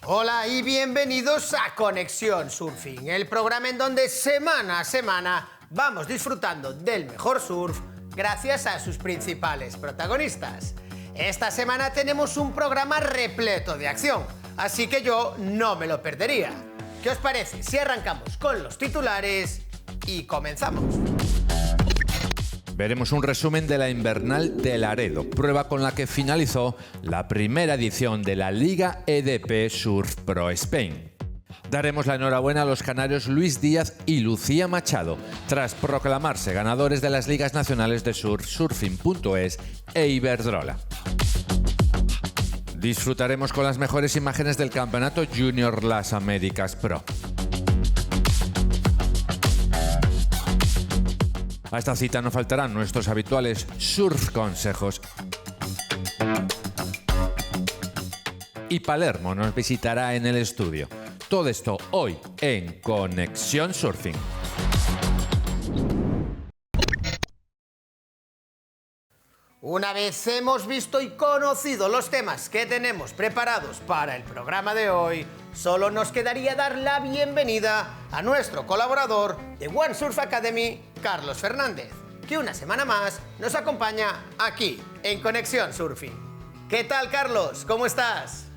Hola y bienvenidos a Conexión Surfing, el programa en donde semana a semana vamos disfrutando del mejor surf gracias a sus principales protagonistas. Esta semana tenemos un programa repleto de acción, así que yo no me lo perdería. ¿Qué os parece si arrancamos con los titulares y comenzamos? Veremos un resumen de la invernal de Laredo, prueba con la que finalizó la primera edición de la Liga EDP Surf Pro Spain. Daremos la enhorabuena a los canarios Luis Díaz y Lucía Machado, tras proclamarse ganadores de las ligas nacionales de surf Surfing.es e Iberdrola. Disfrutaremos con las mejores imágenes del Campeonato Junior Las Américas Pro. A esta cita no faltarán nuestros habituales surf consejos. Y Palermo nos visitará en el estudio. Todo esto hoy en Conexión Surfing. Una vez hemos visto y conocido los temas que tenemos preparados para el programa de hoy, solo nos quedaría dar la bienvenida a nuestro colaborador de One Surf Academy, Carlos Fernández, que una semana más nos acompaña aquí en Conexión Surfing. ¿Qué tal, Carlos? ¿Cómo estás?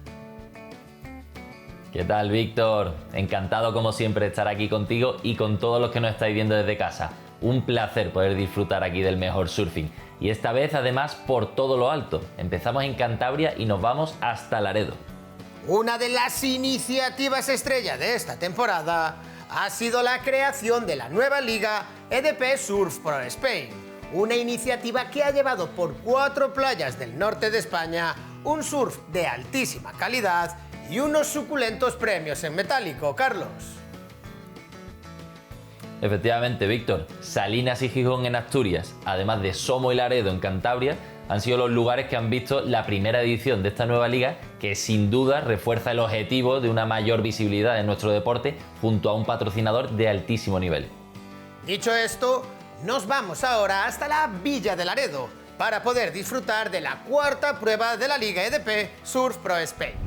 ¿Qué tal, Víctor? Encantado como siempre de estar aquí contigo y con todos los que nos estáis viendo desde casa. Un placer poder disfrutar aquí del mejor surfing. Y esta vez, además, por todo lo alto. Empezamos en Cantabria y nos vamos hasta Laredo. Una de las iniciativas estrella de esta temporada ha sido la creación de la nueva liga EDP Surf Pro Spain. Una iniciativa que ha llevado por 4 playas del norte de España un surf de altísima calidad y unos suculentos premios en metálico, Carlos. Efectivamente, Víctor, Salinas y Gijón en Asturias, además de Somo y Laredo en Cantabria, han sido los lugares que han visto la primera edición de esta nueva liga, que sin duda refuerza el objetivo de una mayor visibilidad en nuestro deporte junto a un patrocinador de altísimo nivel. Dicho esto, nos vamos ahora hasta la Villa de Laredo para poder disfrutar de la 4ª prueba de la Liga EDP Surf Pro Spain.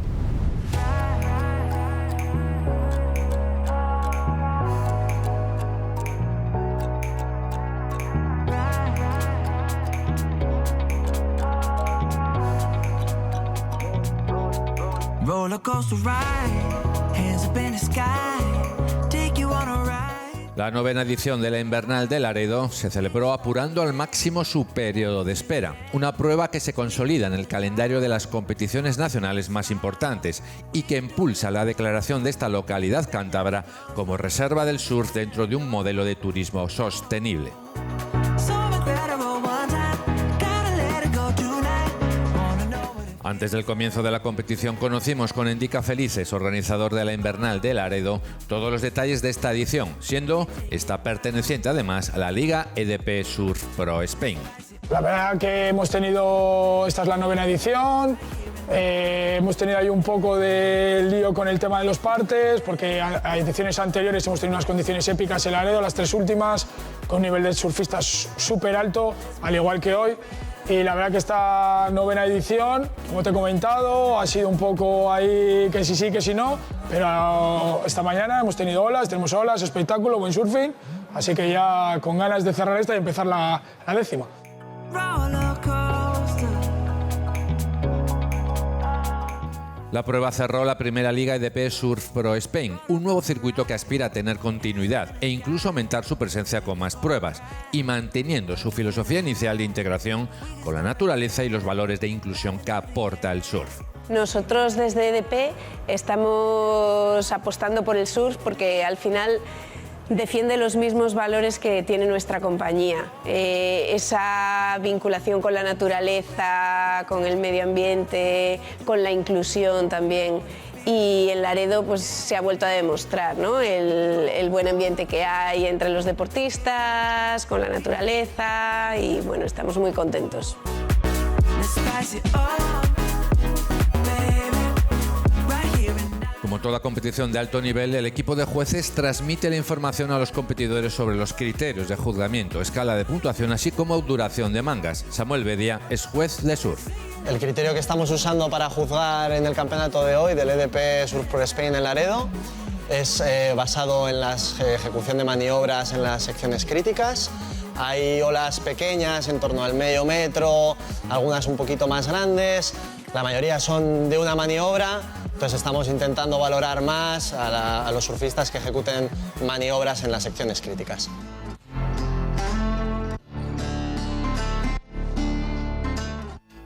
La 9ª edición de la invernal de Laredo se celebró apurando al máximo su periodo de espera, una prueba que se consolida en el calendario de las competiciones nacionales más importantes y que impulsa la declaración de esta localidad cántabra como reserva del surf dentro de un modelo de turismo sostenible. Antes del comienzo de la competición conocimos con Endica Felices, organizador de la invernal de Laredo, todos los detalles de esta edición, siendo esta perteneciente además a la Liga EDP Surf Pro Spain. La verdad que hemos tenido, esta es la 9ª edición, hemos tenido ahí un poco de lío con el tema de los partes, porque a ediciones anteriores hemos tenido unas condiciones épicas en Laredo, las 3 últimas, con un nivel de surfistas súper alto, al igual que hoy. Y la verdad que esta 9ª edición, como te he comentado, ha sido un poco ahí que sí, que sí no, pero esta mañana hemos tenido olas, tenemos olas, espectáculo, buen surfing, así que ya con ganas de cerrar esta y empezar la 10ª. La prueba cerró la primera Liga EDP Surf Pro Spain, un nuevo circuito que aspira a tener continuidad e incluso aumentar su presencia con más pruebas y manteniendo su filosofía inicial de integración con la naturaleza y los valores de inclusión que aporta el surf. Nosotros desde EDP estamos apostando por el surf porque al final defiende los mismos valores que tiene nuestra compañía. Esa vinculación con la naturaleza, con el medio ambiente, con la inclusión también. Y en Laredo pues, se ha vuelto a demostrar, ¿no? el buen ambiente que hay entre los deportistas, con la naturaleza y bueno, estamos muy contentos. Como Como toda competición de alto nivel, el equipo de jueces transmite la información a los competidores sobre los criterios de juzgamiento, escala de puntuación, así como duración de mangas. Samuel Bedia es juez de surf. El criterio que estamos usando para juzgar en el campeonato de hoy del EDP Surf Pro Spain en Laredo es basado en la ejecución de maniobras en las secciones críticas. Hay olas pequeñas, en torno al medio metro, algunas un poquito más grandes. La mayoría son de una maniobra, entonces estamos intentando valorar más a los surfistas que ejecuten maniobras en las secciones críticas.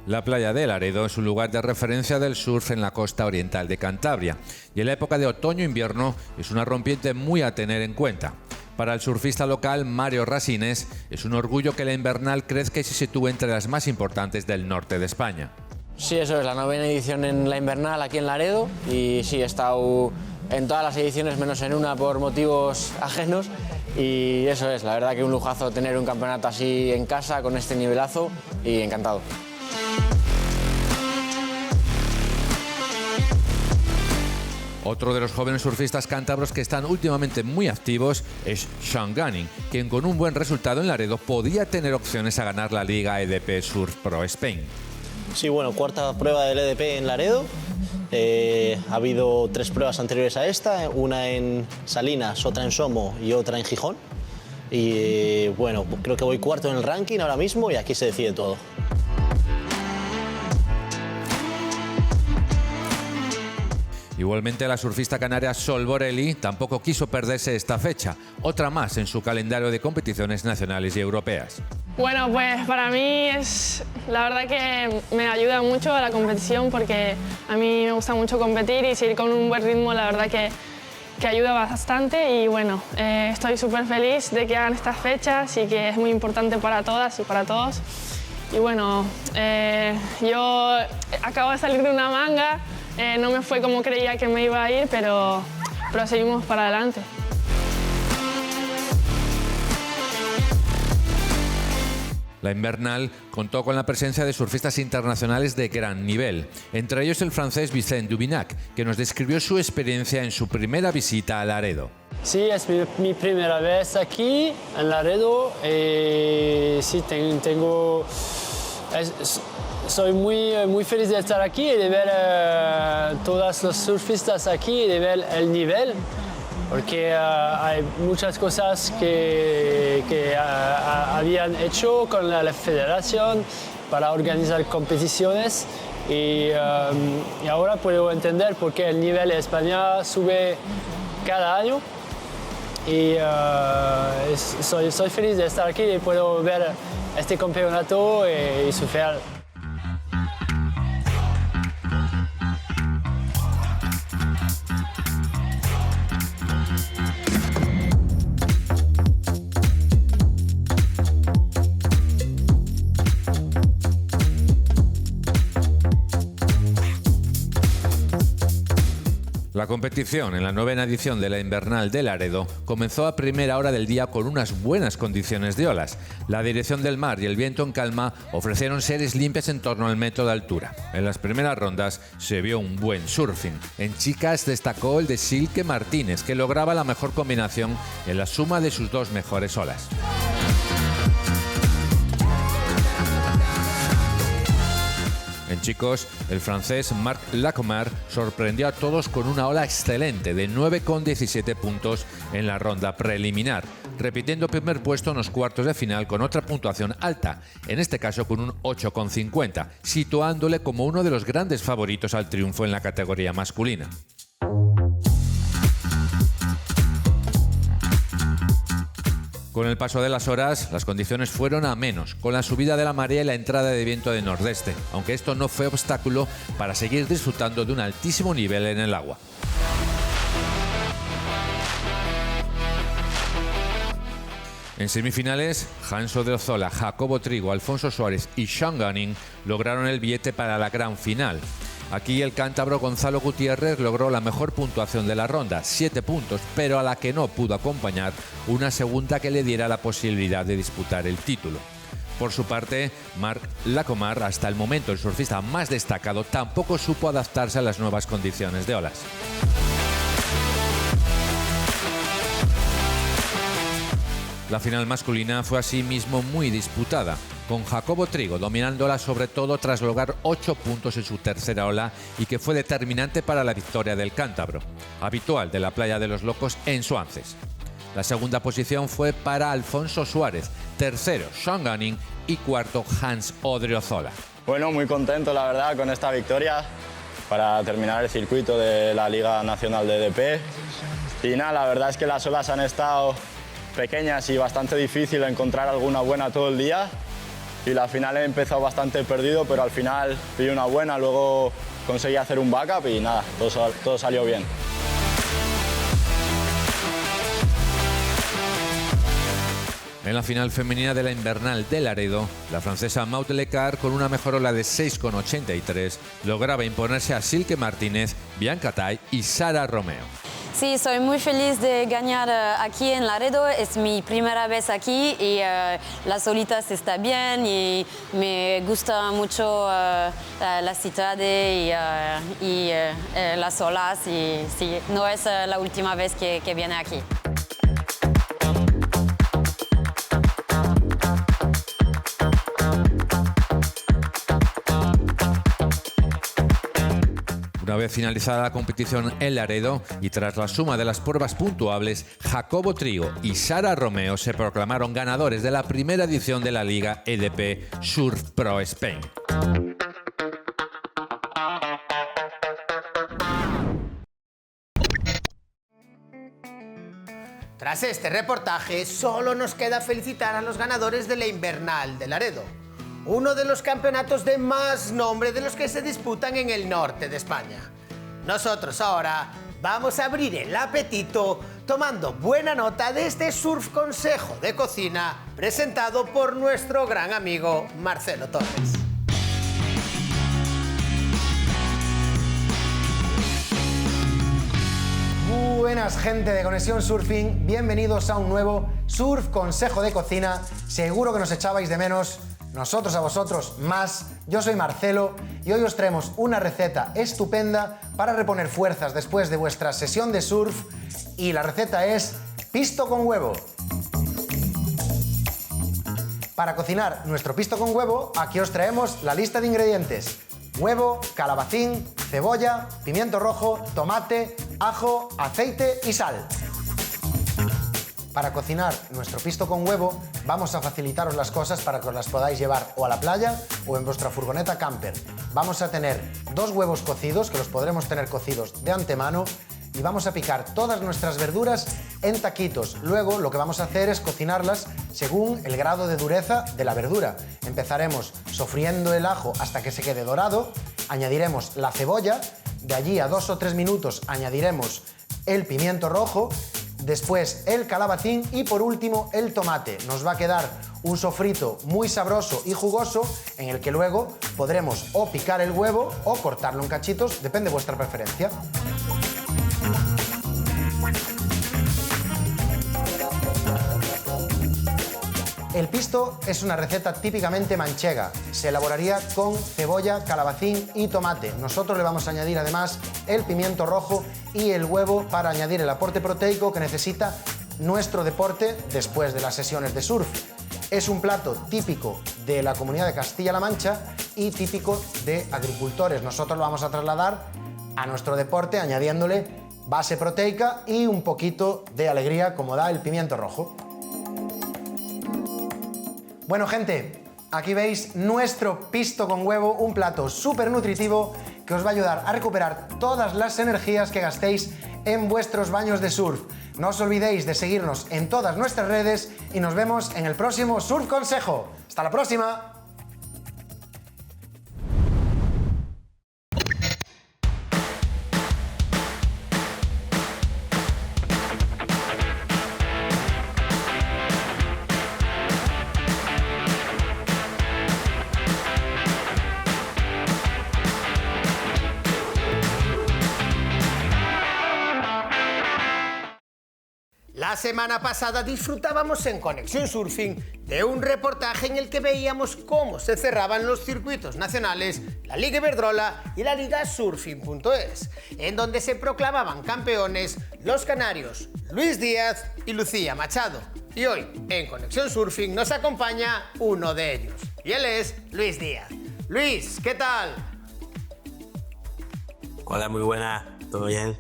La playa de Laredo es un lugar de referencia del surf en la costa oriental de Cantabria y en la época de otoño-invierno es una rompiente muy a tener en cuenta. Para el surfista local Mario Rasines es un orgullo que la invernal crezca y se sitúe entre las más importantes del norte de España. Sí, eso es la 9ª edición en la invernal aquí en Laredo y sí, he estado en todas las ediciones menos en una por motivos ajenos y eso es, la verdad que un lujazo tener un campeonato así en casa con este nivelazo y encantado. Otro de los jóvenes surfistas cántabros que están últimamente muy activos es Sean Gunning, quien con un buen resultado en Laredo podía tener opciones a ganar la Liga EDP Surf Pro Spain. Sí, bueno, cuarta prueba del EDP en Laredo. Ha habido 3 pruebas anteriores a esta, una en Salinas, otra en Somo y otra en Gijón. Y bueno, creo que voy cuarto en el ranking ahora mismo y aquí se decide todo. Igualmente, la surfista canaria Sol Borelli tampoco quiso perderse esta fecha, otra más en su calendario de competiciones nacionales y europeas. Bueno, pues para mí la verdad que me ayuda mucho a la competición porque a mí me gusta mucho competir y seguir con un buen ritmo, la verdad que ayuda bastante y bueno, estoy súper feliz de que hagan estas fechas y que es muy importante para todas y para todos. Y bueno, yo acabo de salir de una manga. No me fue como creía que me iba a ir, pero seguimos para adelante. La invernal contó con la presencia de surfistas internacionales de gran nivel, entre ellos el francés Vicent Dubinac, que nos describió su experiencia en su primera visita a Laredo. Sí, es mi primera vez aquí en Laredo. Sí, soy muy feliz de estar aquí y de ver todos los surfistas aquí y de ver el nivel, porque hay muchas cosas que habían hecho con la federación para organizar competiciones y ahora puedo entender por qué el nivel de España sube cada año y soy feliz de estar aquí y puedo ver este campeonato y surfear. La competición en la 9ª edición de la invernal de Laredo comenzó a primera hora del día con unas buenas condiciones de olas. La dirección del mar y el viento en calma ofrecieron series limpias en torno al metro de altura. En las primeras rondas se vio un buen surfing. En chicas destacó el de Silke Martínez, que lograba la mejor combinación en la suma de sus 2 mejores olas. En chicos, el francés Marc Lacomar sorprendió a todos con una ola excelente de 9,17 puntos en la ronda preliminar, repitiendo primer puesto en los cuartos de final con otra puntuación alta, en este caso con un 8,50, situándole como uno de los grandes favoritos al triunfo en la categoría masculina. Con el paso de las horas, las condiciones fueron a menos, con la subida de la marea y la entrada de viento de nordeste, aunque esto no fue obstáculo para seguir disfrutando de un altísimo nivel en el agua. En semifinales, Hans Odriozola, Jacobo Trigo, Alfonso Suárez y Sean Gunning lograron el billete para la gran final. Aquí el cántabro Gonzalo Gutiérrez logró la mejor puntuación de la ronda, 7 puntos, pero a la que no pudo acompañar una segunda que le diera la posibilidad de disputar el título. Por su parte, Marc Lacomar, hasta el momento el surfista más destacado, tampoco supo adaptarse a las nuevas condiciones de olas. La final masculina fue asimismo muy disputada, con Jacobo Trigo dominándola sobre todo tras lograr 8 puntos en su tercera ola y que fue determinante para la victoria del cántabro, habitual de la Playa de los Locos en Suances. La segunda posición fue para Alfonso Suárez, tercero Sean Gunning y cuarto Hans Odriozola. Bueno, muy contento la verdad con esta victoria para terminar el circuito de la Liga Nacional de EDP. Y nada, la verdad es que las olas han estado pequeñas y bastante difícil encontrar alguna buena todo el día. Y la final he empezado bastante perdido, pero al final pillé una buena, luego conseguí hacer un backup y nada, todo salió bien. En la final femenina de la Invernal de Laredo, la francesa Maud Lecard, con una mejor ola de 6,83, lograba imponerse a Silke Martínez, Bianca Tai y Sara Romeo. Sí, soy muy feliz de ganar aquí en Laredo. Es mi primera vez aquí y las solitas está bien y me gusta mucho la ciudad y las olas. Y sí, no es la última vez que viene aquí. Una vez finalizada la competición en Laredo y tras la suma de las pruebas puntuables, Jacobo Trigo y Sara Romeo se proclamaron ganadores de la primera edición de la Liga EDP Surf Pro Spain. Tras este reportaje, solo nos queda felicitar a los ganadores de la Invernal de Laredo, uno de los campeonatos de más nombre de los que se disputan en el norte de España. Nosotros ahora vamos a abrir el apetito tomando buena nota de este surf consejo de cocina presentado por nuestro gran amigo Marcelo Torres. Buenas gente de Conexión Surfing, bienvenidos a un nuevo Surf Consejo de Cocina. Seguro que nos echabais de menos, nosotros a vosotros más. Yo soy Marcelo y hoy os traemos una receta estupenda para reponer fuerzas después de vuestra sesión de surf y la receta es pisto con huevo. Para cocinar nuestro pisto con huevo, aquí os traemos la lista de ingredientes: huevo, calabacín, cebolla, pimiento rojo, tomate, ajo, aceite y sal. Para cocinar nuestro pisto con huevo, vamos a facilitaros las cosas para que os las podáis llevar o a la playa o en vuestra furgoneta camper. Vamos a tener 2 huevos cocidos, que los podremos tener cocidos de antemano, y vamos a picar todas nuestras verduras en taquitos. Luego lo que vamos a hacer es cocinarlas según el grado de dureza de la verdura. Empezaremos sofriendo el ajo hasta que se quede dorado, añadiremos la cebolla, de allí a 2 o 3 minutos añadiremos el pimiento rojo, después el calabacín y por último el tomate. Nos va a quedar un sofrito muy sabroso y jugoso en el que luego podremos o picar el huevo o cortarlo en cachitos, depende de vuestra preferencia. El pisto es una receta típicamente manchega. Se elaboraría con cebolla, calabacín y tomate. Nosotros le vamos a añadir además el pimiento rojo y el huevo para añadir el aporte proteico que necesita nuestro deporte después de las sesiones de surf. Es un plato típico de la Comunidad de Castilla-La Mancha y típico de agricultores. Nosotros lo vamos a trasladar a nuestro deporte añadiéndole base proteica y un poquito de alegría como da el pimiento rojo. Bueno gente, aquí veis nuestro pisto con huevo, un plato súper nutritivo que os va a ayudar a recuperar todas las energías que gastéis en vuestros baños de surf. No os olvidéis de seguirnos en todas nuestras redes y nos vemos en el próximo Surf Consejo. ¡Hasta la próxima! La semana pasada disfrutábamos en Conexión Surfing de un reportaje en el que veíamos cómo se cerraban los circuitos nacionales, la Liga Iberdrola y la Liga Surfing.es, en donde se proclamaban campeones los canarios Luis Díaz y Lucía Machado. Y hoy, en Conexión Surfing, nos acompaña uno de ellos. Y él es Luis Díaz. Luis, ¿qué tal? Hola, muy buena. ¿Todo bien?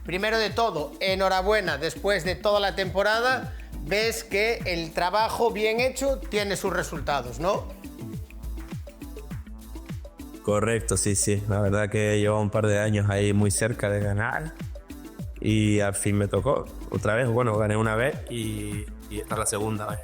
Primero de todo, enhorabuena. Después de toda la temporada, ves que el trabajo bien hecho tiene sus resultados, ¿no? Correcto, sí. La verdad que llevo un par de años ahí muy cerca de ganar y al fin me tocó. Otra vez, bueno, gané una vez y esta es la segunda vez.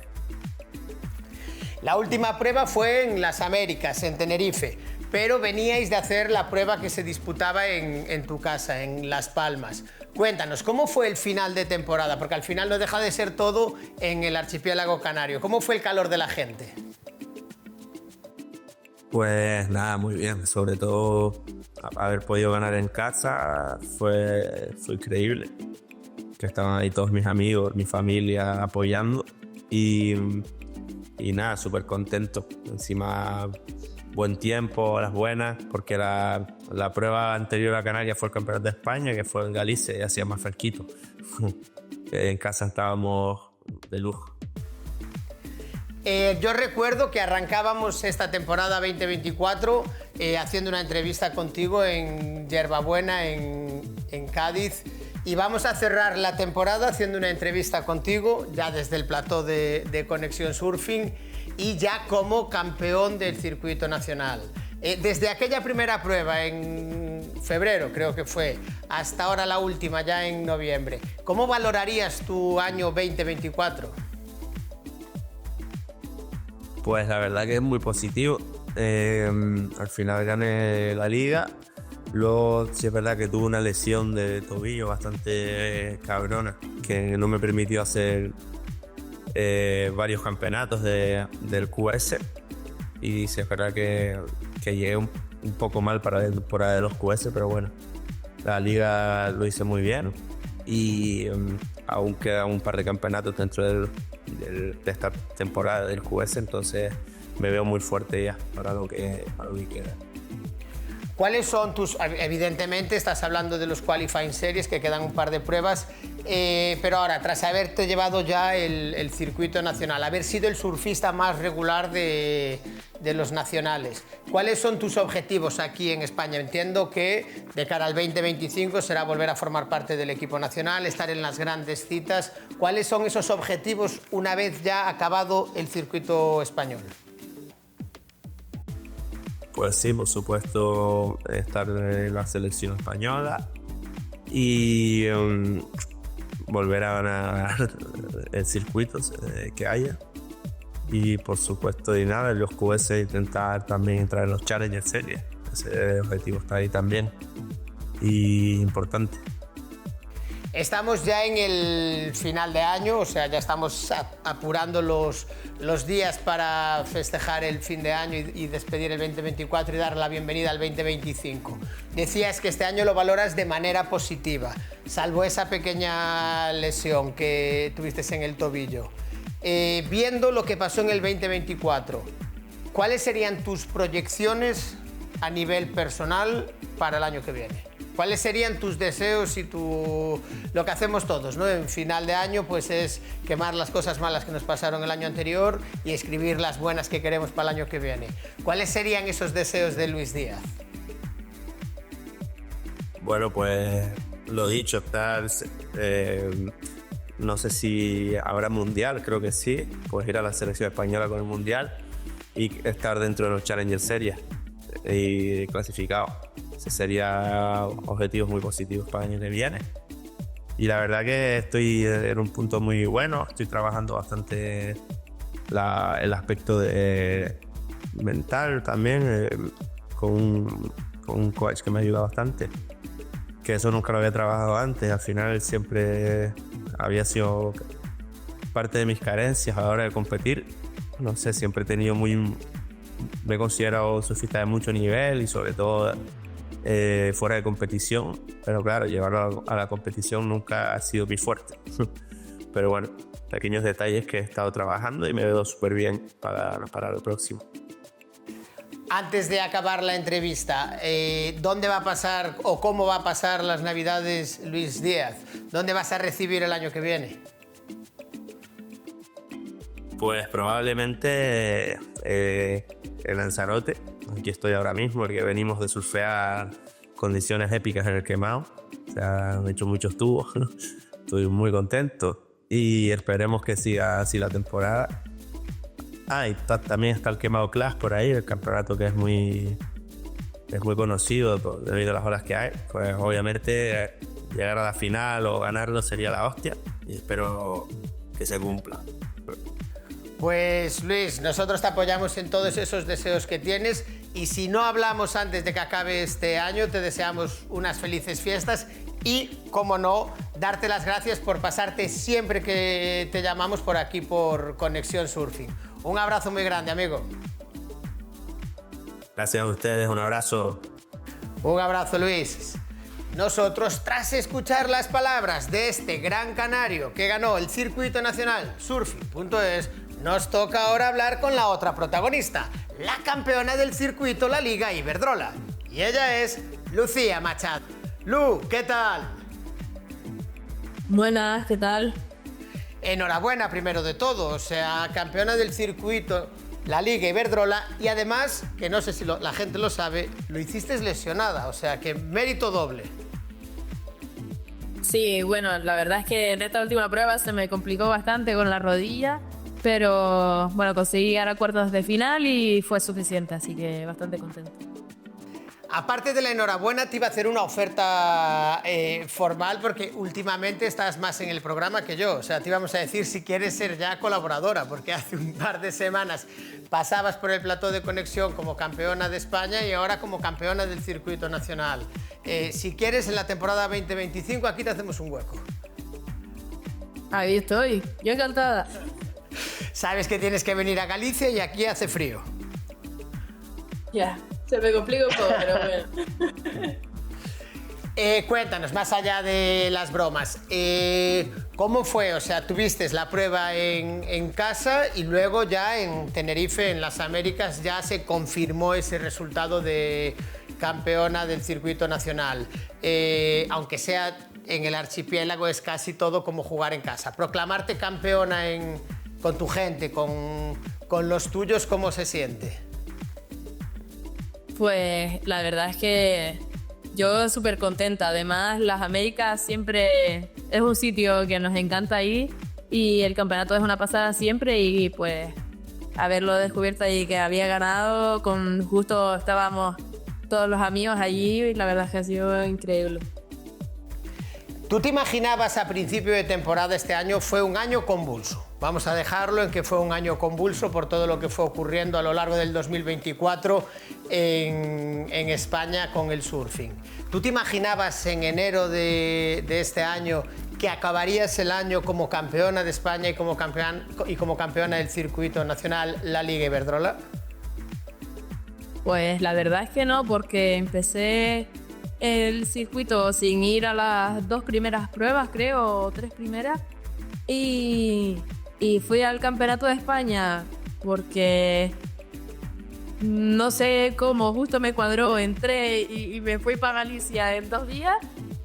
La última prueba fue en las Américas, en Tenerife, pero veníais de hacer la prueba que se disputaba en tu casa, en Las Palmas. Cuéntanos, ¿cómo fue el final de temporada? Porque al final no deja de ser todo en el archipiélago canario. ¿Cómo fue el calor de la gente? Pues nada, muy bien. Sobre todo haber podido ganar en casa fue increíble. Que estaban ahí todos mis amigos, mi familia apoyando y nada, súper contento. Encima, buen tiempo, horas buenas, porque la prueba anterior a Canarias fue el Campeonato de España, que fue en Galicia y hacía más fresquito. En casa estábamos de lujo. Yo recuerdo que arrancábamos esta temporada 2024 haciendo una entrevista contigo en Yerbabuena, en Cádiz, y vamos a cerrar la temporada haciendo una entrevista contigo ya desde el plató de Conexión Surfing y ya como campeón del circuito nacional. Desde aquella primera prueba en febrero, creo que fue, hasta ahora la última ya en noviembre, ¿cómo valorarías tu año 2024? Pues la verdad que es muy positivo. Al final gané la liga. Luego sí es verdad que tuve una lesión de tobillo bastante cabrona, que no me permitió hacer varios campeonatos del QS. Y sí es verdad que llegué un poco mal para la temporada de los QS, pero bueno, la liga lo hice muy bien. Y aún quedan un par de campeonatos dentro de esta temporada del QS, entonces me veo muy fuerte ya para lo que queda. ¿Cuáles son tus...? Evidentemente estás hablando de los Qualifying Series, que quedan un par de pruebas, pero ahora, tras haberte llevado ya el circuito nacional, haber sido el surfista más regular de los nacionales, ¿cuáles son tus objetivos aquí en España? Entiendo que de cara al 2025 será volver a formar parte del equipo nacional, estar en las grandes citas. ¿Cuáles son esos objetivos una vez ya acabado el circuito español? Pues sí, por supuesto, estar en la selección española y volver a ganar el circuito que haya. Y por supuesto, y nada, en los QS intentar también entrar en los Challenger Series. Ese objetivo está ahí también y importante. Estamos ya en el final de año, o sea, ya estamos apurando los días para festejar el fin de año y despedir el 2024 y dar la bienvenida al 2025. Decías que este año lo valoras de manera positiva, salvo esa pequeña lesión que tuviste en el tobillo. Viendo lo que pasó en el 2024, ¿cuáles serían tus proyecciones a nivel personal para el año que viene? ¿Cuáles serían tus deseos y lo que hacemos todos, ¿no? En final de año, pues es quemar las cosas malas que nos pasaron el año anterior y escribir las buenas que queremos para el año que viene. ¿Cuáles serían esos deseos de Luis Díaz? Bueno, pues lo dicho, no sé si habrá mundial, creo que sí, pues ir a la selección española con el mundial y estar dentro de los Challenger Series y clasificado. Ese sería objetivos muy positivos para el año que viene. Y la verdad que estoy en un punto muy bueno, estoy trabajando bastante el aspecto mental también, con un coach que me ayuda bastante, que eso nunca lo había trabajado antes. Al final siempre había sido parte de mis carencias a la hora de competir. No sé, siempre he tenido me he considerado surfista de mucho nivel y sobre todo fuera de competición, pero claro, llevarlo a la competición nunca ha sido mi fuerte. Pero bueno, pequeños detalles que he estado trabajando y me veo súper bien para lo próximo. Antes de acabar la entrevista, ¿dónde va a pasar o cómo va a pasar las Navidades Luis Díaz? ¿Dónde vas a recibir el año que viene? Pues probablemente el Lanzarote. Aquí estoy ahora mismo porque venimos de surfear condiciones épicas en el quemado. Se han hecho muchos tubos. Estoy muy contento y esperemos que siga así la temporada. Y también está el Quemado Clash por ahí, el campeonato que es muy conocido debido a las horas que hay. Pues obviamente llegar a la final o ganarlo sería la hostia y espero que se cumpla. Pues Luis, nosotros te apoyamos en todos esos deseos que tienes y si no hablamos antes de que acabe este año, te deseamos unas felices fiestas y, como no, darte las gracias por pasarte siempre que te llamamos por aquí por Conexión Surfing. Un abrazo muy grande, amigo. Gracias a ustedes, un abrazo. Un abrazo, Luis. Nosotros, tras escuchar las palabras de este gran canario que ganó el circuito nacional Surfing.es, nos toca ahora hablar con la otra protagonista, la campeona del circuito, la Liga Iberdrola. Y ella es Lucía Machado. Lu, ¿qué tal? Buenas, ¿qué tal? Enhorabuena, primero de todo, o sea, campeona del circuito, la Liga Iberdrola, y además, que no sé si la gente lo sabe, lo hiciste lesionada, o sea, que mérito doble. Sí, bueno, la verdad es que en esta última prueba se me complicó bastante con la rodilla, pero bueno, conseguí llegar a cuartos de final y fue suficiente, así que bastante contento. Aparte de la enhorabuena, te iba a hacer una oferta formal porque últimamente estás más en el programa que yo. O sea, te íbamos a decir si quieres ser ya colaboradora, porque hace un par de semanas pasabas por el plató de Conexión como campeona de España y ahora como campeona del circuito nacional. Si quieres, en la temporada 2025 aquí te hacemos un hueco. Ahí estoy, yo encantada. Sabes que tienes que venir a Galicia y aquí hace frío. Ya. Se me complica un poco, pero bueno. Cuéntanos, más allá de las bromas, ¿cómo fue? O sea, tuviste la prueba en casa y luego ya en Tenerife, en las Américas, ya se confirmó ese resultado de campeona del circuito nacional. Aunque sea en el archipiélago, es casi todo como jugar en casa. Proclamarte campeona con tu gente, con los tuyos, ¿cómo se siente? Pues la verdad es que yo súper contenta. Además, las Américas siempre es un sitio que nos encanta ir y el campeonato es una pasada siempre y pues haberlo descubierto y que había ganado, justo estábamos todos los amigos allí y la verdad es que ha sido increíble. ¿Tú te imaginabas a principio de temporada este año? Fue un año convulso. Vamos a dejarlo en que fue un año convulso por todo lo que fue ocurriendo a lo largo del 2024 en España con el surfing. ¿Tú te imaginabas en enero de este año que acabarías el año como campeona de España y como campeona del circuito nacional, la Liga Iberdrola? Pues la verdad es que no, porque empecé el circuito sin ir a las 2 primeras pruebas, creo, o 3 primeras, y fui al Campeonato de España porque no sé cómo, justo me cuadró, entré y me fui para Galicia en 2 días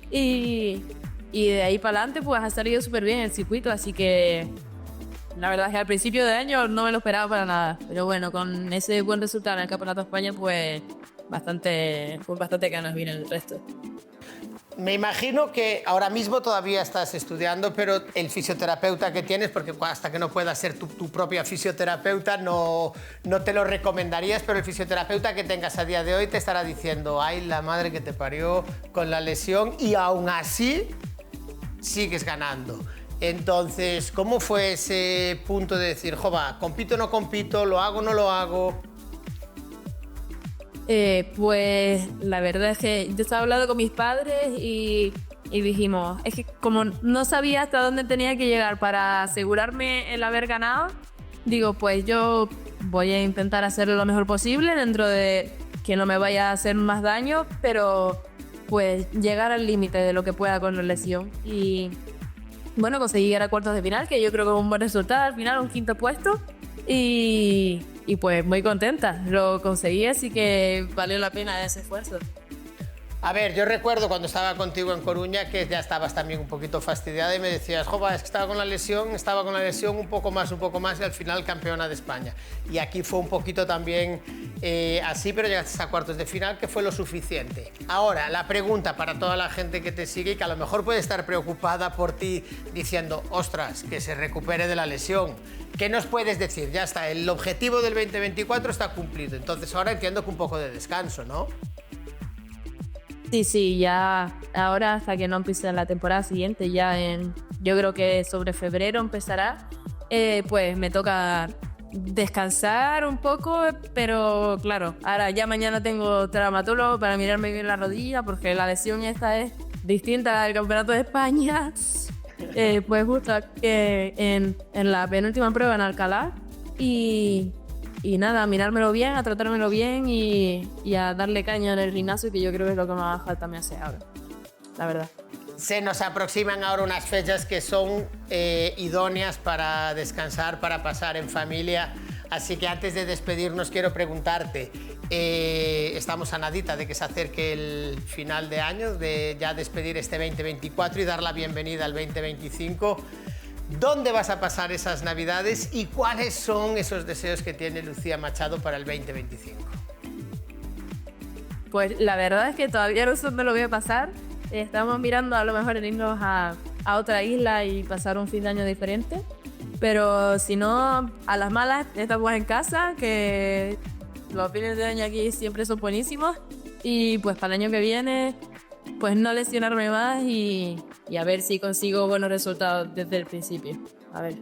y de ahí para adelante pues ha salido súper bien el circuito, así que la verdad es que al principio de año no me lo esperaba para nada, pero bueno, con ese buen resultado en el Campeonato de España pues bastante que nos viene el resto. Me imagino que ahora mismo todavía estás estudiando, pero el fisioterapeuta que tienes, porque hasta que no puedas ser tu propia fisioterapeuta no te lo recomendarías, pero el fisioterapeuta que tengas a día de hoy te estará diciendo, ay, la madre que te parió con la lesión, y aún así sigues ganando. Entonces, ¿cómo fue ese punto de decir, jova, compito o no compito, lo hago o no lo hago? Pues la verdad es que yo estaba hablando con mis padres y dijimos, es que como no sabía hasta dónde tenía que llegar para asegurarme el haber ganado, digo, pues yo voy a intentar hacerlo lo mejor posible dentro de que no me vaya a hacer más daño, pero pues llegar al límite de lo que pueda con la lesión. Y bueno, conseguí llegar a cuartos de final, que yo creo que fue un buen resultado, al final un 5º puesto, y pues muy contenta, lo conseguí, así que valió la pena ese esfuerzo. A ver, yo recuerdo cuando estaba contigo en Coruña que ya estabas también un poquito fastidiada y me decías, jova, es que estaba con la lesión un poco más y al final campeona de España. Y aquí fue un poquito también así, pero llegaste a cuartos de final, que fue lo suficiente. Ahora, la pregunta para toda la gente que te sigue y que a lo mejor puede estar preocupada por ti diciendo, ostras, que se recupere de la lesión. ¿Qué nos puedes decir? Ya está, el objetivo del 2024 está cumplido. Entonces ahora entiendo que un poco de descanso, ¿no? Sí, ya ahora hasta que no empiece la temporada siguiente, yo creo que sobre febrero empezará, pues me toca descansar un poco, pero claro, ahora ya mañana tengo traumatólogo para mirarme bien la rodilla, porque la lesión esta es distinta a la del Campeonato de España. Pues justo en la penúltima prueba en Alcalá y nada, a mirármelo bien, a tratármelo bien y a darle caña en el gimnasio, que yo creo que es lo que más falta me hace ahora, la verdad. Se nos aproximan ahora unas fechas que son idóneas para descansar, para pasar en familia. Así que antes de despedirnos quiero preguntarte, estamos a nadita de que se acerque el final de año, de ya despedir este 2024 y dar la bienvenida al 2025. ¿Dónde vas a pasar esas Navidades y cuáles son esos deseos que tiene Lucía Machado para el 2025? Pues la verdad es que todavía no sé dónde lo voy a pasar. Estamos mirando a lo mejor en irnos a otra isla y pasar un fin de año diferente. Pero si no, a las malas estamos en casa, que los fines de año aquí siempre son buenísimos. Y pues para el año que viene, pues no lesionarme más y a ver si consigo buenos resultados desde el principio. A ver.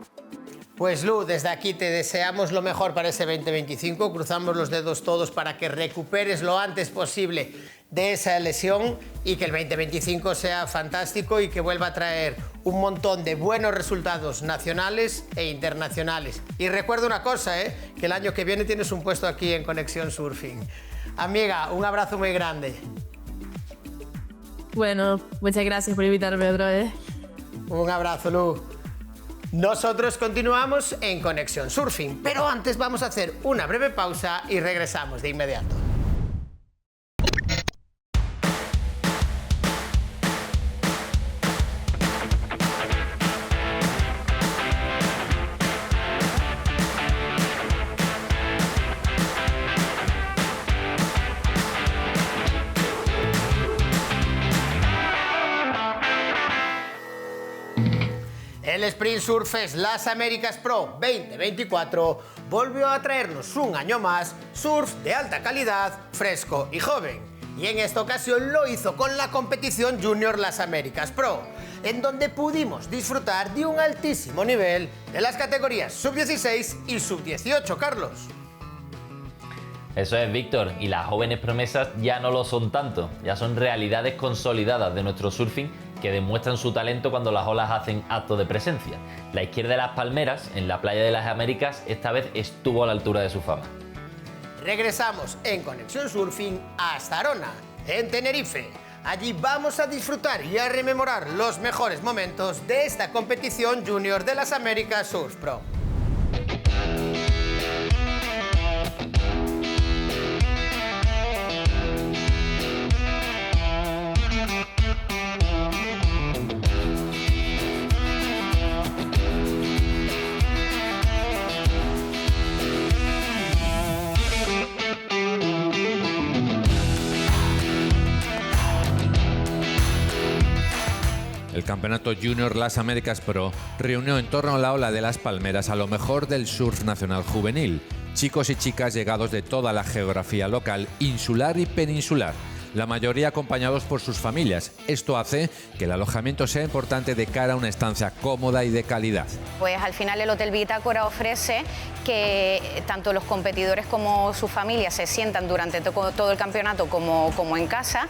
Pues Lu, desde aquí te deseamos lo mejor para ese 2025. Cruzamos los dedos todos para que recuperes lo antes posible de esa lesión y que el 2025 sea fantástico y que vuelva a traer un montón de buenos resultados nacionales e internacionales. Y recuerda una cosa, que el año que viene tienes un puesto aquí en Conexión Surfing. Amiga, un abrazo muy grande. Bueno, muchas gracias por invitarme otra vez. Un abrazo, Lu. Nosotros continuamos en Conexión Surfing, pero antes vamos a hacer una breve pausa y regresamos de inmediato. El Sprint Surf Fest Las Américas Pro 2024 volvió a traernos un año más surf de alta calidad, fresco y joven. Y en esta ocasión lo hizo con la competición Junior Las Américas Pro, en donde pudimos disfrutar de un altísimo nivel de las categorías Sub-16 y Sub-18, Carlos. Eso es, Víctor, y las jóvenes promesas ya no lo son tanto, ya son realidades consolidadas de nuestro surfing que demuestran su talento cuando las olas hacen acto de presencia. La izquierda de las Palmeras, en la playa de las Américas, esta vez estuvo a la altura de su fama. Regresamos en Conexión Surfing hasta Arona, en Tenerife. Allí vamos a disfrutar y a rememorar los mejores momentos de esta competición Junior de las Américas Surf Pro. El Campeonato Junior Las Américas Pro reunió en torno a la ola de las Palmeras a lo mejor del surf nacional juvenil, chicos y chicas llegados de toda la geografía local, insular y peninsular, la mayoría acompañados por sus familias. Esto hace que el alojamiento sea importante de cara a una estancia cómoda y de calidad. Pues al final el Hotel Bitácora ofrece que tanto los competidores como sus familias se sientan durante todo el campeonato como en casa.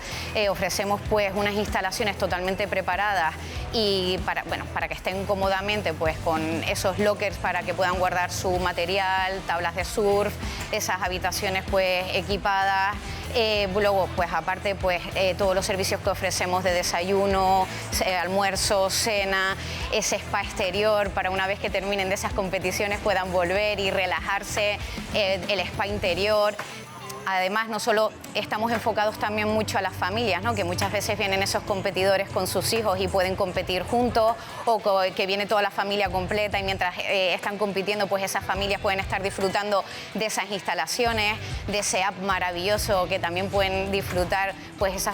Ofrecemos pues unas instalaciones totalmente preparadas y para que estén cómodamente pues con esos lockers para que puedan guardar su material, tablas de surf, esas habitaciones pues equipadas. Luego pues aparte pues todos los servicios que ofrecemos de desayuno, almuerzo, cena, ese spa exterior para una vez que terminen de esas competiciones puedan volver y relajarse, el spa interior. Además, no solo estamos enfocados también mucho a las familias, ¿no? Que muchas veces vienen esos competidores con sus hijos y pueden competir juntos, o que viene toda la familia completa y mientras están compitiendo, pues esas familias pueden estar disfrutando de esas instalaciones, de ese app maravilloso que también pueden disfrutar pues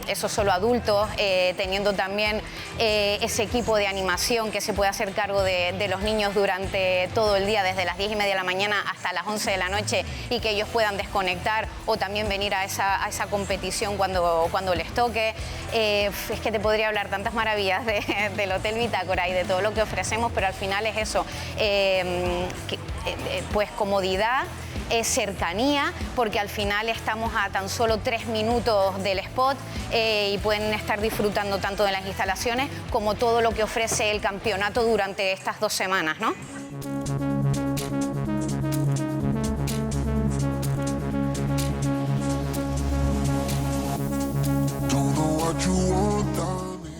esos solo adultos, teniendo también ese equipo de animación que se puede hacer cargo de los niños durante todo el día, desde las 10:30 de la mañana hasta las 11 de la noche, y que ellos puedan desconectar o también venir a esa competición cuando les toque. Es que te podría hablar tantas maravillas del Hotel Bitácora y de todo lo que ofrecemos, pero al final es eso, pues comodidad, cercanía, porque al final estamos a tan solo 3 minutos del spot y pueden estar disfrutando tanto de las instalaciones como todo lo que ofrece el campeonato durante estas 2 semanas, ¿no?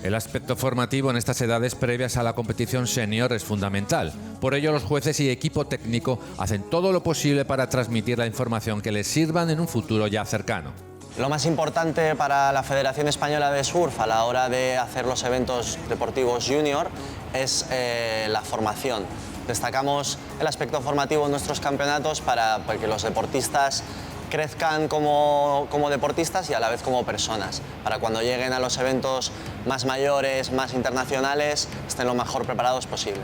El aspecto formativo en estas edades previas a la competición senior es fundamental. Por ello, los jueces y equipo técnico hacen todo lo posible para transmitir la información que les sirvan en un futuro ya cercano. Lo más importante para la Federación Española de Surf a la hora de hacer los eventos deportivos junior es la formación. Destacamos el aspecto formativo en nuestros campeonatos para que los deportistas crezcan como deportistas y a la vez como personas, para cuando lleguen a los eventos más mayores, más internacionales, estén lo mejor preparados posible.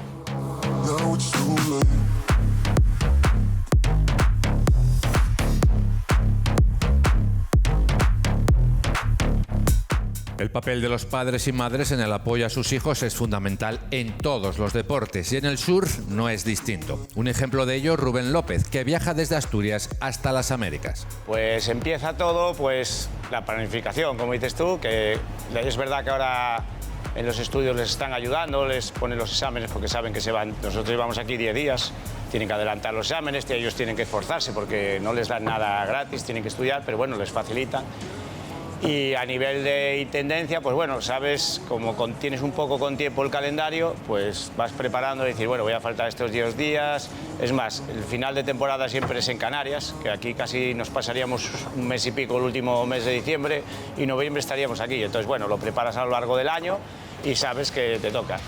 El papel de los padres y madres en el apoyo a sus hijos es fundamental en todos los deportes y en el surf no es distinto. Un ejemplo de ello, Rubén López, que viaja desde Asturias hasta las Américas. Pues empieza todo, pues la planificación, como dices tú, que es verdad que ahora en los estudios les están ayudando, les ponen los exámenes porque saben que se van. Nosotros llevamos aquí 10 días, tienen que adelantar los exámenes, ellos tienen que esforzarse porque no les dan nada gratis, tienen que estudiar, pero bueno, les facilitan. Y a nivel de intendencia, pues bueno, sabes, como tienes un poco con tiempo el calendario, pues vas preparando y decir, bueno, voy a faltar estos 10 días. Es más, el final de temporada siempre es en Canarias, que aquí casi nos pasaríamos un mes y pico el último mes de diciembre y noviembre estaríamos aquí. Entonces, bueno, lo preparas a lo largo del año y sabes que te toca.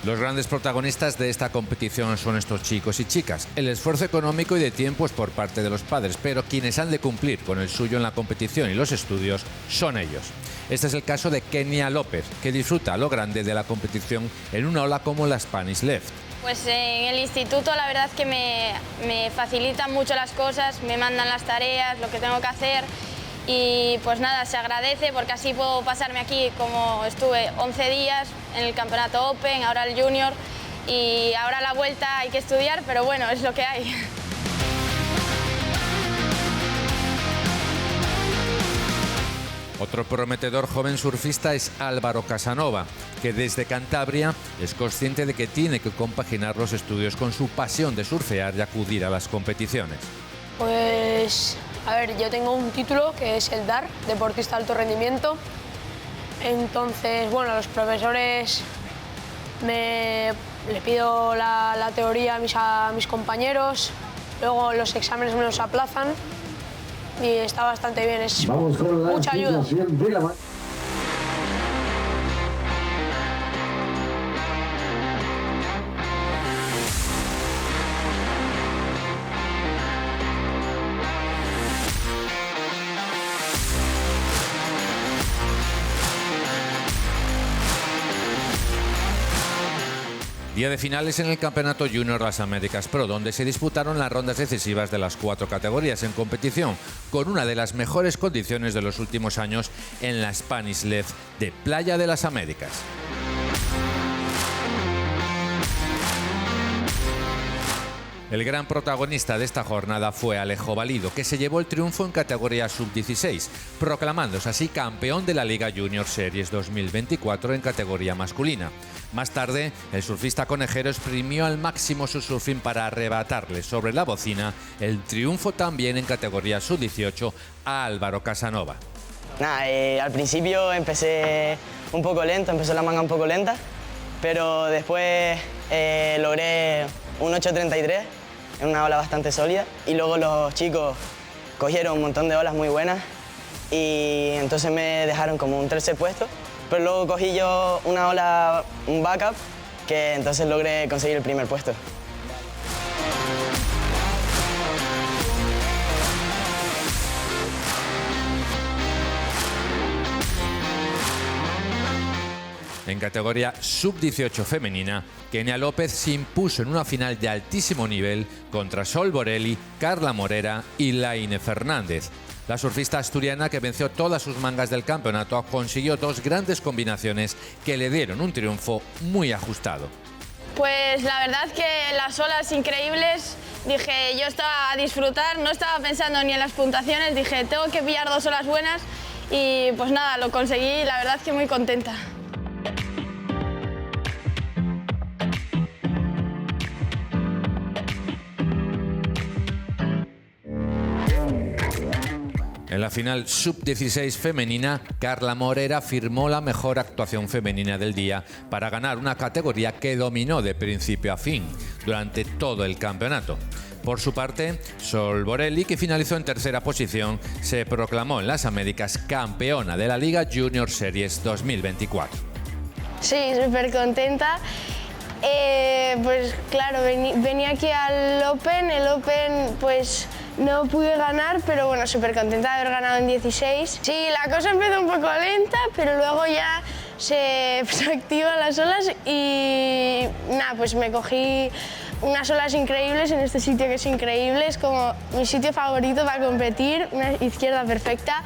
Los grandes protagonistas de esta competición son estos chicos y chicas. El esfuerzo económico y de tiempo es por parte de los padres, pero quienes han de cumplir con el suyo en la competición y los estudios son ellos. Este es el caso de Kenia López, que disfruta a lo grande de la competición en una ola como la Spanish Left. Pues en el instituto la verdad es que me facilitan mucho las cosas, me mandan las tareas, lo que tengo que hacer. Y pues nada, se agradece porque así puedo pasarme aquí, como estuve 11 días en el campeonato Open, ahora el Junior, y ahora la vuelta hay que estudiar, pero bueno, es lo que hay. Otro prometedor joven surfista es Álvaro Casanova, que desde Cantabria es consciente de que tiene que compaginar los estudios con su pasión de surfear y acudir a las competiciones. Pues, a ver, yo tengo un título que es el DAR, Deportista de Alto Rendimiento. Entonces, bueno, a los profesores le pido la teoría a mis compañeros, luego los exámenes me los aplazan y está bastante bien, es mucha ayuda. Día de finales en el Campeonato Junior Las Américas Pro, donde se disputaron las rondas decisivas de las 4 categorías en competición, con una de las mejores condiciones de los últimos años en la Spanish Left de Playa de las Américas. El gran protagonista de esta jornada fue Alejo Valido, que se llevó el triunfo en categoría sub-16, proclamándose así campeón de la Liga Junior Series 2024 en categoría masculina. Más tarde, el surfista conejero exprimió al máximo su surfing para arrebatarle sobre la bocina el triunfo también en categoría sub-18 a Álvaro Casanova. Al principio empecé un poco lento, empezó la manga un poco lenta, pero después logré un 8.33 en una ola bastante sólida y luego los chicos cogieron un montón de olas muy buenas y entonces me dejaron como un tercer puesto, pero luego cogí yo una ola, un backup, que entonces logré conseguir el primer puesto. En categoría sub-18 femenina, Kenia López se impuso en una final de altísimo nivel contra Sol Borelli, Carla Morera y Laine Fernández. La surfista asturiana, que venció todas sus mangas del campeonato, consiguió dos grandes combinaciones que le dieron un triunfo muy ajustado. Pues la verdad que las olas increíbles, dije, yo estaba a disfrutar, no estaba pensando ni en las puntuaciones, dije, tengo que pillar dos olas buenas y pues nada, lo conseguí y la verdad que muy contenta. En la final sub-16 femenina, Carla Morera firmó la mejor actuación femenina del día para ganar una categoría que dominó de principio a fin durante todo el campeonato. Por su parte, Sol Borelli, que finalizó en tercera posición, se proclamó en las Américas campeona de la Liga Junior Series 2024. Sí, súper contenta. Pues claro, venía aquí al Open, el Open pues no pude ganar, pero bueno, súper contenta de haber ganado en 16. Sí, la cosa empezó un poco lenta, pero luego ya se activan las olas y nada, pues me cogí unas olas increíbles en este sitio que es increíble, es como mi sitio favorito para competir, una izquierda perfecta.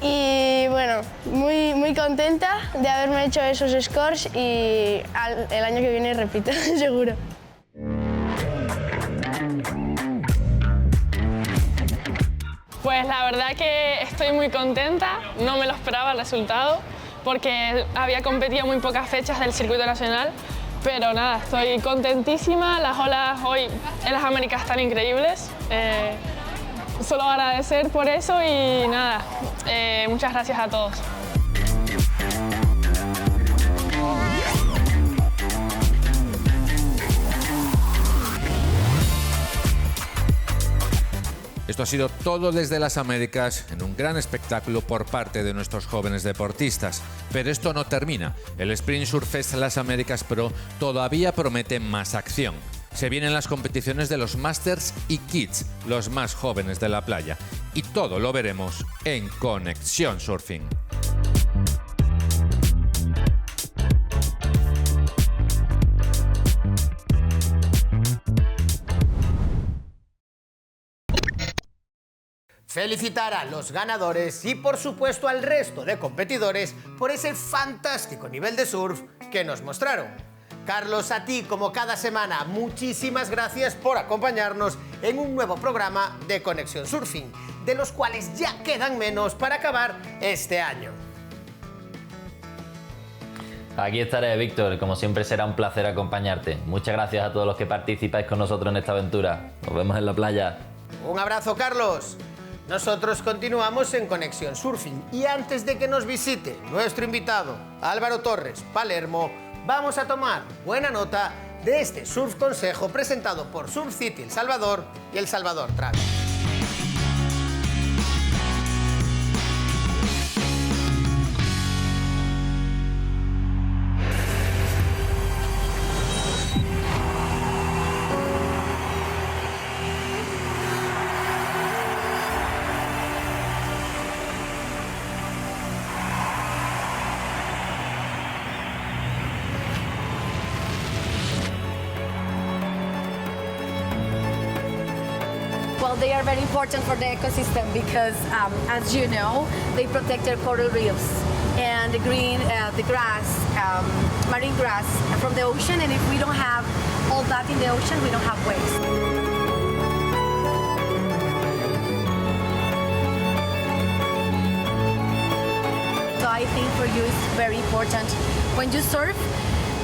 Y bueno, muy contenta de haberme hecho esos scores y el año que viene repito, seguro. Pues la verdad que estoy muy contenta, no me lo esperaba el resultado, porque había competido muy pocas fechas del circuito nacional, pero nada, estoy contentísima, las olas hoy en las Américas están increíbles. Solo agradecer por eso y nada, muchas gracias a todos. Esto ha sido todo desde las Américas, en un gran espectáculo por parte de nuestros jóvenes deportistas. Pero esto no termina. El Sprint Surf Fest Las Américas Pro todavía promete más acción. Se vienen las competiciones de los Masters y Kids, los más jóvenes de la playa. Y todo lo veremos en Conexión Surfing. Felicitar a los ganadores y por supuesto al resto de competidores por ese fantástico nivel de surf que nos mostraron. Carlos, a ti como cada semana, muchísimas gracias por acompañarnos en un nuevo programa de Conexión Surfing, de los cuales ya quedan menos para acabar este año. Aquí estaré, Víctor. Como siempre será un placer acompañarte. Muchas gracias a todos los que participáis con nosotros en esta aventura. Nos vemos en la playa. Un abrazo, Carlos. Nosotros continuamos en Conexión Surfing y antes de que nos visite nuestro invitado Álvaro Torres, Palermo, vamos a tomar buena nota de este Surf Consejo presentado por Surf City El Salvador y El Salvador Travel. Well, they are very important for the ecosystem because, as you know, they protect our coral reefs and the green, the grass, marine grass from the ocean. And if we don't have all that in the ocean, we don't have waste. So I think for you it's very important when you surf,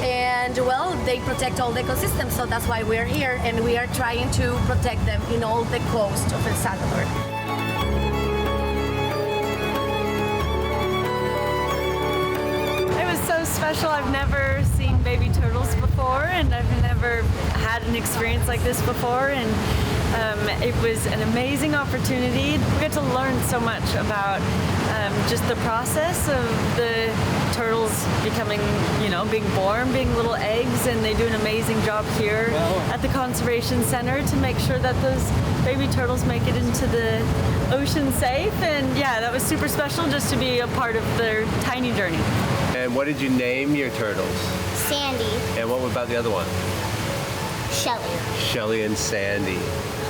and well, they protect all the ecosystems, so that's why we're here, and we are trying to protect them in all the coast of El Salvador. It was so special. I've never seen baby turtles before, and I've never had an experience like this before, and it was an amazing opportunity. We get to learn so much about just the process of the turtles becoming, being born, being little eggs, and they do an amazing job here at the Conservation Center to make sure that those baby turtles make it into the ocean safe. And yeah, that was super special just to be a part of their tiny journey. And what did you name your turtles? Sandy. And what about the other one? Shelly. Shelly and Sandy.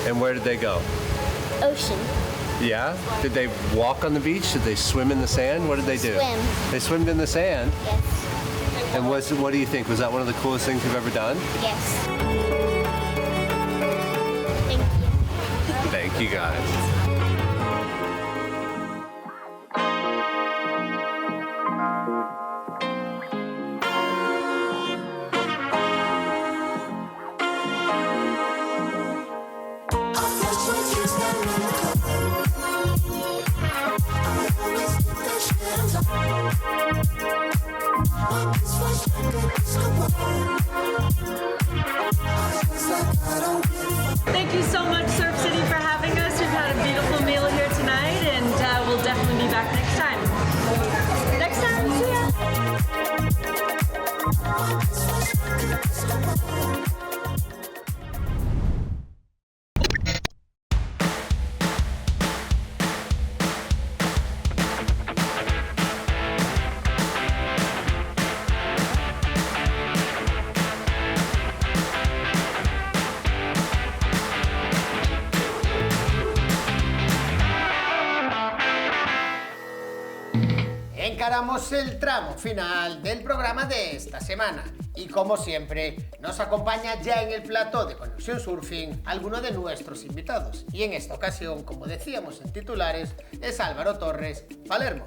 And where did they go? Ocean. Yeah? Did they walk on the beach? Did they swim in the sand? What did they do? Swim. They swam in the sand? Yes. And what do you think? Was that one of the coolest things you've ever done? Yes. Thank you guys. Thank you so much, Surf City, for having us. We've had a beautiful meal here tonight, and we'll definitely be back next time. Next time, see ya! Encaramos el tramo final del programa de esta semana y como siempre nos acompaña ya en el plató de Conexión Surfing alguno de nuestros invitados y en esta ocasión, como decíamos en titulares, es Álvaro Torres, Palermo.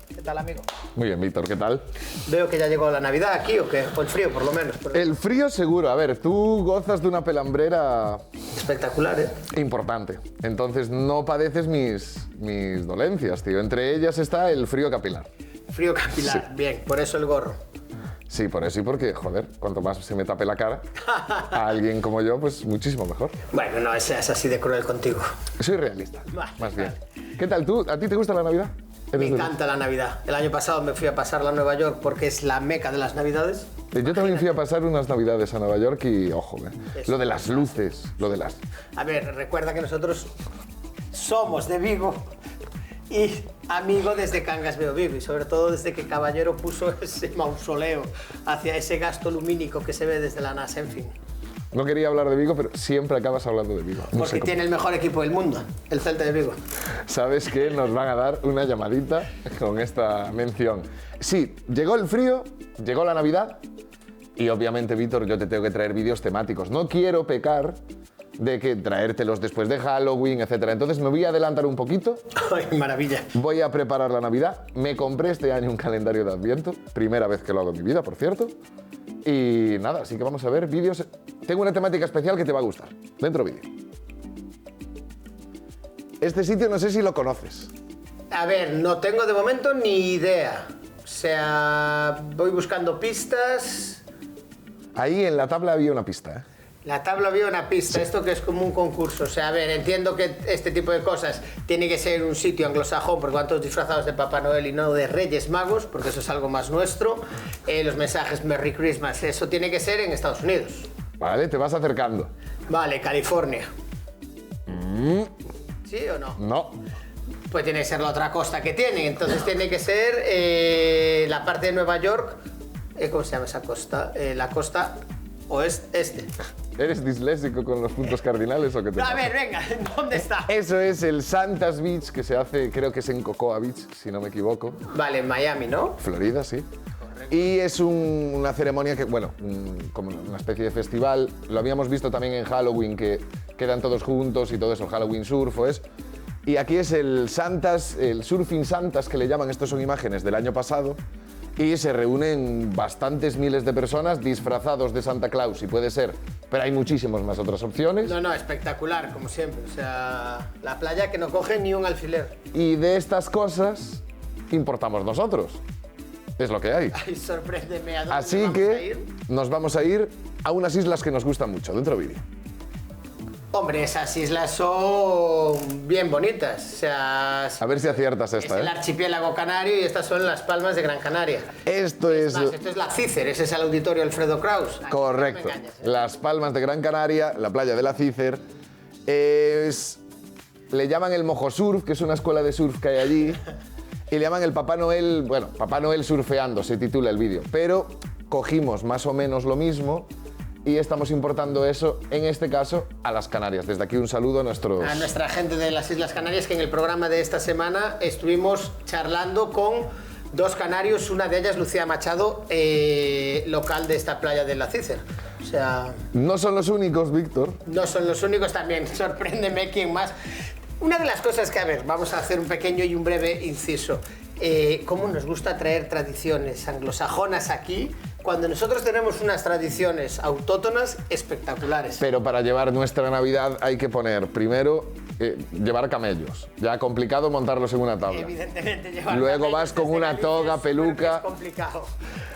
¿Qué tal, amigo? Muy bien, Víctor, ¿qué tal? Veo que ya llegó la Navidad aquí, ¿o qué? O el frío, por lo menos. El frío seguro. A ver, tú gozas de una pelambrera... espectacular, ¿eh? Importante. Entonces no padeces mis dolencias, tío. Entre ellas está el frío capilar. Frío capilar, sí. Bien, por eso el gorro. Sí, por eso y porque, joder, cuanto más se me tape la cara a alguien como yo, pues muchísimo mejor. Bueno, no seas así de cruel contigo. Soy realista, más bien. ¿Qué tal tú? ¿A ti te gusta la Navidad? Me encanta la Navidad. El año pasado me fui a pasarla a Nueva York porque es la meca de las Navidades. Yo también fui a pasar unas Navidades a Nueva York y, ojo, lo de las luces, lo de las... A ver, recuerda que nosotros somos de Vigo y amigo desde Cangas veo Vigo y sobre todo desde que Caballero puso ese mausoleo hacia ese gasto lumínico que se ve desde la NASA, en fin. No quería hablar de Vigo, pero siempre acabas hablando de Vigo. No porque tiene el mejor equipo del mundo, el Celta de Vigo. ¿Sabes qué? Nos van a dar una llamadita con esta mención. Sí, llegó el frío, llegó la Navidad y obviamente, Víctor, yo te tengo que traer vídeos temáticos. No quiero pecar de que traértelos después de Halloween, etc. Entonces me voy a adelantar un poquito. ¡Ay, maravilla! Voy a preparar la Navidad. Me compré este año un calendario de Adviento. Primera vez que lo hago en mi vida, por cierto. Y nada, así que vamos a ver vídeos. Tengo una temática especial que te va a gustar. Dentro vídeo. Este sitio no sé si lo conoces. A ver, no tengo de momento ni idea. O sea, voy buscando pistas. Ahí en la tabla había una pista, ¿eh? La tabla había una pista, sí. Esto que es como un concurso. O sea, a ver, entiendo que este tipo de cosas tiene que ser un sitio anglosajón, porque van todos disfrazados de Papá Noel y no de Reyes Magos, porque eso es algo más nuestro. Los mensajes Merry Christmas, eso tiene que ser en Estados Unidos. Vale, te vas acercando. Vale, California. ¿Sí o no? No. Pues tiene que ser la otra costa que tienen, entonces tiene que ser la parte de Nueva York. ¿Cómo se llama esa costa? La costa oeste. ¿Eres disléxico con los puntos cardinales o qué te pasa? A ver, venga, ¿dónde está? Eso es el Santa's Beach, que se hace, creo que es en Cocoa Beach, si no me equivoco. Vale, en Miami, ¿no? Florida, sí. Correcto. Y es una ceremonia que, bueno, como una especie de festival. Lo habíamos visto también en Halloween, que quedan todos juntos y todo eso, Halloween Surf o es. Y aquí es el Santas, el Surfing Santas, que le llaman. Estos son imágenes del año pasado. Y se reúnen bastantes miles de personas disfrazados de Santa Claus, si puede ser, pero hay muchísimas más otras opciones. No, espectacular, como siempre. O sea, la playa que no coge ni un alfiler. Y de estas cosas importamos nosotros. Es lo que hay. Ay, sorpréndeme, ¿a dónde Así que nos vamos a ir a unas islas que nos gustan mucho. Dentro vídeo. Hombre, esas islas son bien bonitas. O sea, A ver si aciertas es esta, el archipiélago canario y estas son las Palmas de Gran Canaria. Esto es... Esto es la Cícer, ese es el auditorio Alfredo Kraus. Aquí Correcto. no me engañas. Las Palmas de Gran Canaria, la playa de la Cícer. Le llaman el Mojo Surf, que es una escuela de surf que hay allí. Y le llaman el Papá Noel, bueno, Papá Noel surfeando, se titula el vídeo. Pero cogimos más o menos lo mismo y estamos importando eso, en este caso, a las Canarias. Desde aquí un saludo a nuestros... A nuestra gente de las Islas Canarias, que en el programa de esta semana estuvimos charlando con dos canarios, una de ellas Lucía Machado, local de esta playa de la Cícer. O sea... No son los únicos, Víctor. No son los únicos también, sorpréndeme quién más. Una de las cosas que, a ver, vamos a hacer un pequeño y un breve inciso. Cómo nos gusta traer tradiciones anglosajonas aquí, cuando nosotros tenemos unas tradiciones autóctonas espectaculares. Pero para llevar nuestra Navidad hay que poner, primero, llevar camellos. Ya complicado montarlos en una tabla. Evidentemente llevar Luego camellos vas con desde una Galicia toga, es peluca. complicado.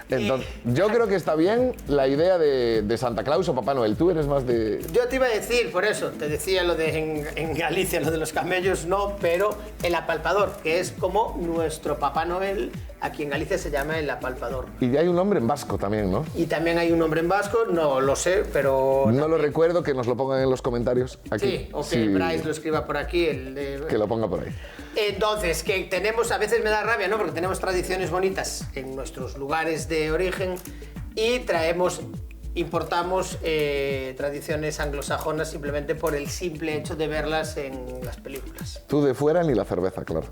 Entonces, yo creo que está bien la idea de Santa Claus o Papá Noel. Tú eres más de... Yo te iba a decir, por eso, te decía lo de en Galicia, lo de los camellos, no, pero el apalpador, que es como nuestro Papá Noel, aquí en Galicia se llama el apalpador. Y hay un nombre en vasco también, ¿no? Y también hay un nombre en vasco, no lo sé, pero... No lo recuerdo, que nos lo pongan en los comentarios aquí. Sí, o que Bryce lo escriba por aquí. Que lo ponga por ahí. Entonces, que tenemos, a veces me da rabia, ¿no? Porque tenemos tradiciones bonitas en nuestros lugares de origen y importamos tradiciones anglosajonas simplemente por el simple hecho de verlas en las películas. Tú de fuera ni la cerveza, claro.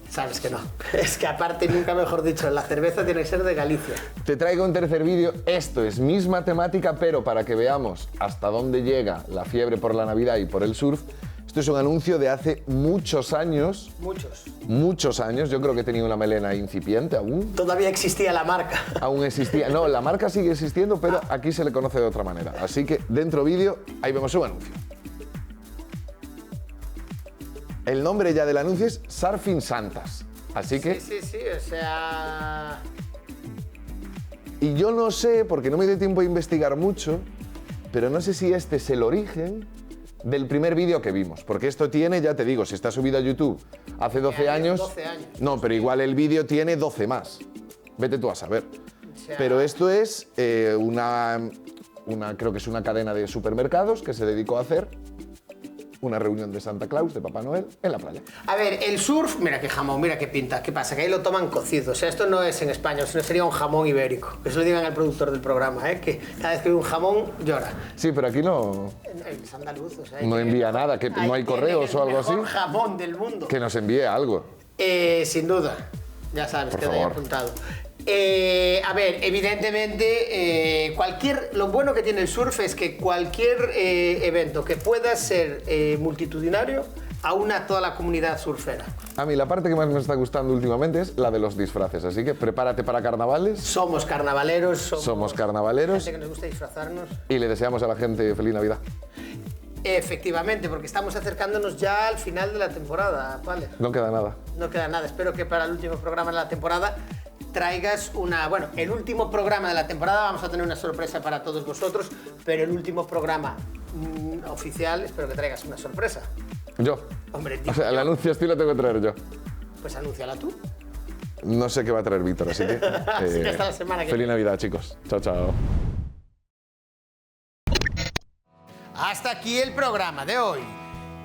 Sabes que no. Es que aparte, nunca mejor dicho, la cerveza tiene que ser de Galicia. Te traigo un tercer vídeo. Esto es misma temática, pero para que veamos hasta dónde llega la fiebre por la Navidad y por el surf. Esto es un anuncio de hace muchos años. Muchos años. Yo creo que tenía una melena incipiente aún. Todavía existía la marca. Aún existía. No, la marca sigue existiendo, pero aquí se le conoce de otra manera. Así que dentro vídeo, ahí vemos un anuncio. El nombre ya del anuncio es Surfing Santas. Así que... Sí, o sea... Y yo no sé, porque no me dio tiempo a investigar mucho, pero no sé si este es el origen del primer vídeo que vimos. Porque esto tiene, ya te digo, si está subido a YouTube hace 12 años... 12 años. No, pero igual el vídeo tiene 12 más. Vete tú a saber. Pero esto es creo que es una cadena de supermercados que se dedicó a hacer una reunión de Santa Claus, de Papá Noel, en la playa. A ver, el surf, mira qué jamón, mira qué pinta. ¿Qué pasa? Que ahí lo toman cocido. O sea, esto no es en España, sino sería un jamón ibérico. Eso lo digan al productor del programa, que cada vez que ve un jamón llora. Sí, pero aquí no... Es andaluz, o sea... No envía nada, que no hay correos o algo así. El mejor jamón del mundo. Que nos envíe algo. Sin duda. Ya sabes, Por queda ahí favor. apuntado. A ver, evidentemente, lo bueno que tiene el surf es que cualquier evento que pueda ser multitudinario aúna a toda la comunidad surfera. A mí la parte que más me está gustando últimamente es la de los disfraces, así que prepárate para carnavales. Somos carnavaleros. Somos carnavaleros. Gente que nos gusta disfrazarnos. Y le deseamos a la gente feliz Navidad. Efectivamente, porque estamos acercándonos ya al final de la temporada, ¿vale? No queda nada. No queda nada. Espero que para el último programa de la temporada traigas el último programa de la temporada. Vamos a tener una sorpresa para todos vosotros, pero el último programa oficial, espero que traigas una sorpresa. Yo. Hombre, O sea, el anuncio sí lo tengo que traer yo. Pues anúnciala tú. No sé qué va a traer Víctor, así que... Así que hasta la semana que Feliz viene. Navidad, chicos. Chao, chao. Hasta aquí el programa de hoy.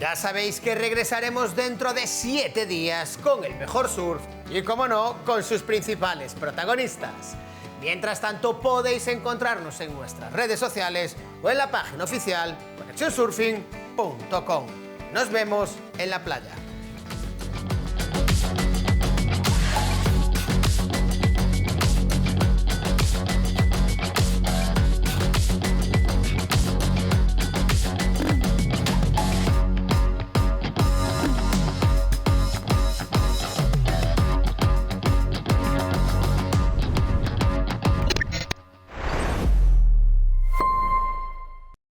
Ya sabéis que regresaremos dentro de 7 días con el mejor surf y, como no, con sus principales protagonistas. Mientras tanto, podéis encontrarnos en nuestras redes sociales o en la página oficial conexionsurfing.com. Nos vemos en la playa.